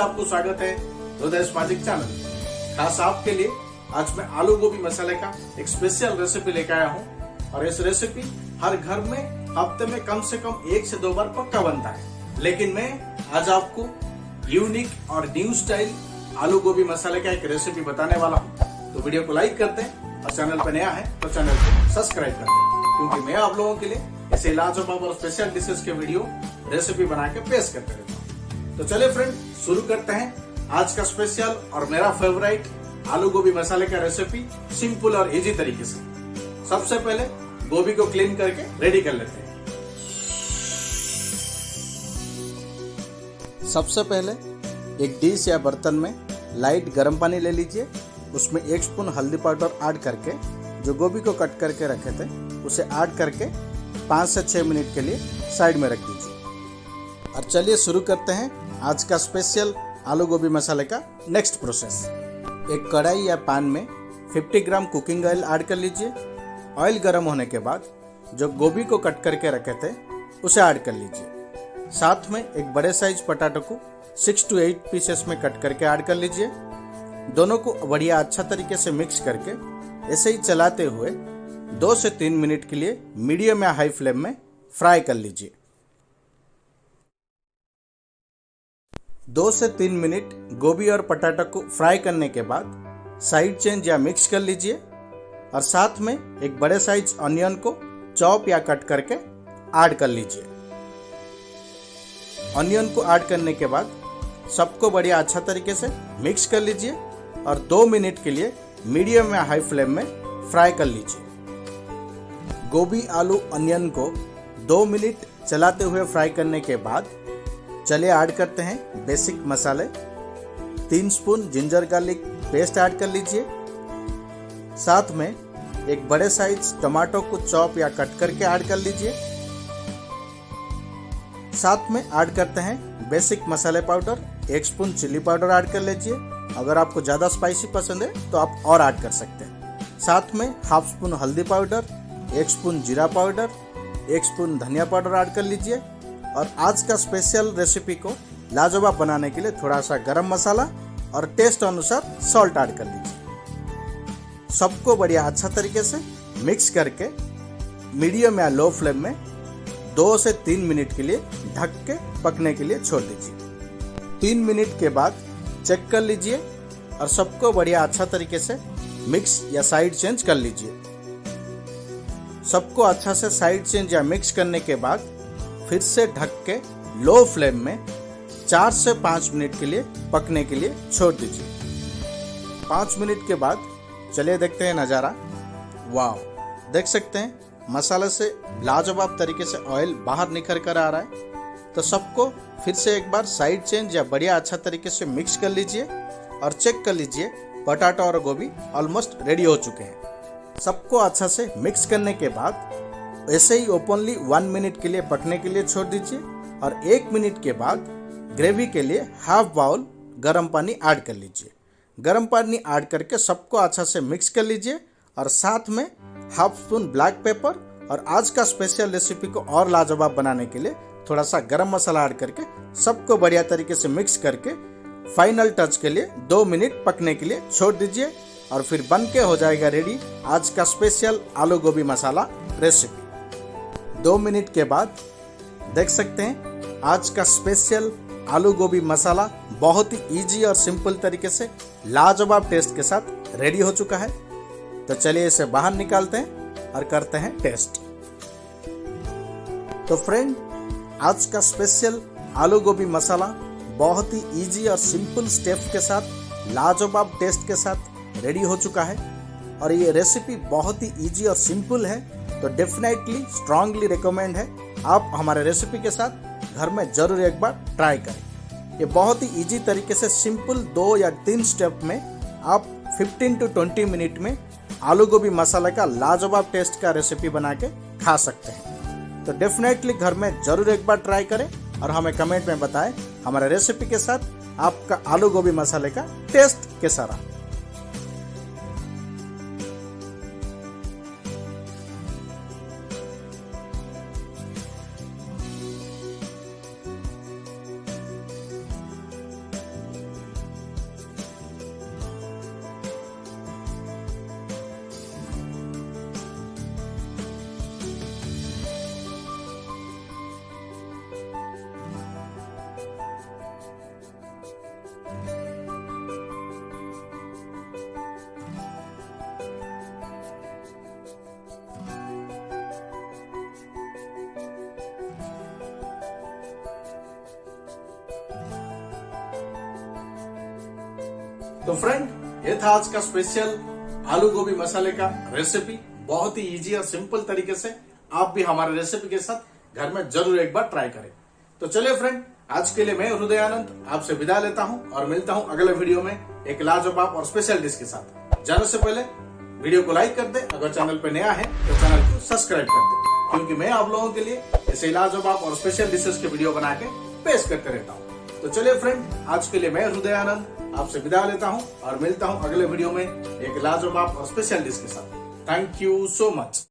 आपको स्वागत है हृदय मैजिक चैनल। खास आपके लिए आज मैं आलू गोभी मसाले का एक स्पेशल रेसिपी लेकर आया हूँ और इस रेसिपी हर घर में हफ्ते में कम से कम 1 से 2 बार पक्का बनता है। लेकिन मैं आज आपको यूनिक और न्यू स्टाइल आलू गोभी मसाले का एक रेसिपी बताने वाला हूँ। तो वीडियो को लाइक करते हैं और चैनल पर नया है तो चैनल को सब्सक्राइब करते हैं, क्योंकि मैं आप लोगों के लिए ऐसे लाजवाब और स्पेशल डिशेस के वीडियो रेसिपी बना के पेश करते रहता हूँ। तो चले फ्रेंड, शुरू करते हैं आज का स्पेशल और मेरा फेवरेट आलू गोभी मसाले का रेसिपी सिंपल और इजी तरीके से। सबसे पहले गोभी को क्लीन करके रेडी कर लेते हैं। सबसे पहले एक डिश या बर्तन में लाइट गर्म पानी ले लीजिए। उसमें 1 स्पून हल्दी पाउडर ऐड करके जो गोभी को कट करके रखे थे उसे ऐड करके 5 से 6 मिनट के लिए साइड में रख दीजिए। और चलिए शुरू करते हैं आज का स्पेशल आलू गोभी मसाले का नेक्स्ट प्रोसेस। एक कढ़ाई या पैन में 50 ग्राम कुकिंग ऑयल ऐड कर लीजिए। ऑयल गर्म होने के बाद जो गोभी को कट करके रखे थे उसे ऐड कर लीजिए। साथ में एक बड़े साइज पोटैटो को 6 to 8 पीसेस में कट करके ऐड कर लीजिए। दोनों को बढ़िया अच्छा तरीके से मिक्स करके ऐसे ही चलाते हुए 2 से 3 मिनट के लिए मीडियम या हाई फ्लेम में फ्राई कर लीजिए। 2 से 3 मिनट गोभी और पोटैटो को फ्राई करने के बाद साइड चेंज या मिक्स कर लीजिए और साथ में एक बड़े साइज ऑनियन को चॉप या कट करके ऐड कर लीजिए। ऑनियन को ऐड करने के बाद सबको बढ़िया अच्छा तरीके से मिक्स कर लीजिए और 2 मिनट के लिए मीडियम या हाई फ्लेम में फ्राई कर लीजिए। गोभी आलू ऑनियन को 2 मिनट चलाते हुए फ्राई करने के बाद चलिए ऐड करते हैं बेसिक मसाले। 3 spoon ginger garlic paste add कर लीजिए। साथ में एक बड़े साइज टमाटो को चॉप या कट करके ऐड कर लीजिए। साथ में ऐड करते हैं बेसिक मसाले powder. 1 spoon chilli powder add कर लीजिए। अगर आपको ज़्यादा स्पाइसी पसंद है तो आप और ऐड कर सकते हैं। साथ में हाफ स्पून हल्दी पाउडर, 1 स्पून जीरा पाउडर, 1 स्पून धनिया पाउडर ऐड कर लीजिए। और आज का स्पेशल रेसिपी को लाजवाब बनाने के लिए थोड़ा सा गरम मसाला और टेस्ट अनुसार सॉल्ट ऐड कर लीजिए। सबको बढ़िया अच्छा तरीके से मिक्स करके मीडियम या लो फ्लेम में 2 से 3 मिनट के लिए ढक के पकने के लिए छोड़ दीजिए। 3 मिनट के बाद चेक कर लीजिए और सबको बढ़िया अच्छा तरीके से मिक्स या साइड चेंज कर लीजिए। सबको अच्छा से साइड चेंज या मिक्स करने के बाद फिर से ढक के लो फ्लेम में 4 से 5 मिनट के लिए पकने के लिए छोड़ दीजिए। 5 मिनट के बाद चलिए देखते हैं नज़ारा। वाह, देख सकते हैं मसाले से लाजवाब तरीके से ऑयल बाहर निखर कर आ रहा है। तो सबको फिर से एक बार साइड चेंज या बढ़िया अच्छा तरीके से मिक्स कर लीजिए और चेक कर लीजिए पोटैटो और गोभी ऑलमोस्ट रेडी हो चुके हैं। सबको अच्छा से मिक्स करने के बाद ऐसे ही ओपनली 1 मिनट के लिए पकने के लिए छोड़ दीजिए और 1 मिनट के बाद ग्रेवी के लिए हाफ बाउल गर्म पानी ऐड कर लीजिए। गर्म पानी ऐड करके सबको अच्छा से मिक्स कर लीजिए और साथ में हाफ स्पून ब्लैक पेपर और आज का स्पेशल रेसिपी को और लाजवाब बनाने के लिए थोड़ा सा गरम मसाला ऐड करके सबको बढ़िया तरीके से मिक्स करके फाइनल टच के लिए 2 मिनट पकने के लिए छोड़ दीजिए और फिर बन के हो जाएगा रेडी आज का स्पेशल आलू गोभी मसाला रेसिपी। 2 मिनट के बाद देख सकते हैं आज का स्पेशल आलू गोभी मसाला बहुत ही इजी और सिंपल तरीके से लाजवाब टेस्ट के साथ रेडी हो चुका है। तो चलिए इसे बाहर निकालते हैं और करते हैं टेस्ट। तो फ्रेंड, आज का स्पेशल आलू गोभी मसाला बहुत ही इजी और सिंपल स्टेप के साथ लाजवाब टेस्ट के साथ रेडी हो चुका है। और ये रेसिपी बहुत ही इजी और सिंपल है, तो डेफिनेटली स्ट्रांगली रिकमेंड है आप हमारे रेसिपी के साथ घर में जरूर एक बार ट्राई करें। ये बहुत ही इजी तरीके से सिंपल 2 या 3 स्टेप में आप 15 to 20 मिनट में आलू गोभी मसाला का लाजवाब टेस्ट का रेसिपी बना के खा सकते हैं। तो डेफिनेटली घर में जरूर एक बार ट्राई करें और हमें कमेंट में बताएं हमारे रेसिपी के साथ आपका आलू गोभी मसाले का टेस्ट कैसा रहा। तो फ्रेंड, ये था आज का स्पेशल आलू गोभी मसाले का रेसिपी। बहुत ही इजी और सिंपल तरीके से आप भी हमारे रेसिपी के साथ घर में जरूर एक बार ट्राई करें। तो चलिए फ्रेंड, आज के लिए मैं हृदयानंद आपसे विदा लेता हूं और मिलता हूं अगले वीडियो में एक लाजवाब और स्पेशल डिश के साथ। जाने से पहले वीडियो को लाइक कर दे, अगर चैनल पे नया है तो चैनल को सब्सक्राइब कर दे, क्योंकि मैं आप लोगों के लिए ऐसे लाजवाब और स्पेशल डिशेस के वीडियो बना के पेश करते रहता हूँ। तो चलिए फ्रेंड, आज के लिए मैं हृदयानंद आपसे विदा लेता हूँ और मिलता हूँ अगले वीडियो में एक लाजवाब और स्पेशल डिश के साथ। Thank you so much.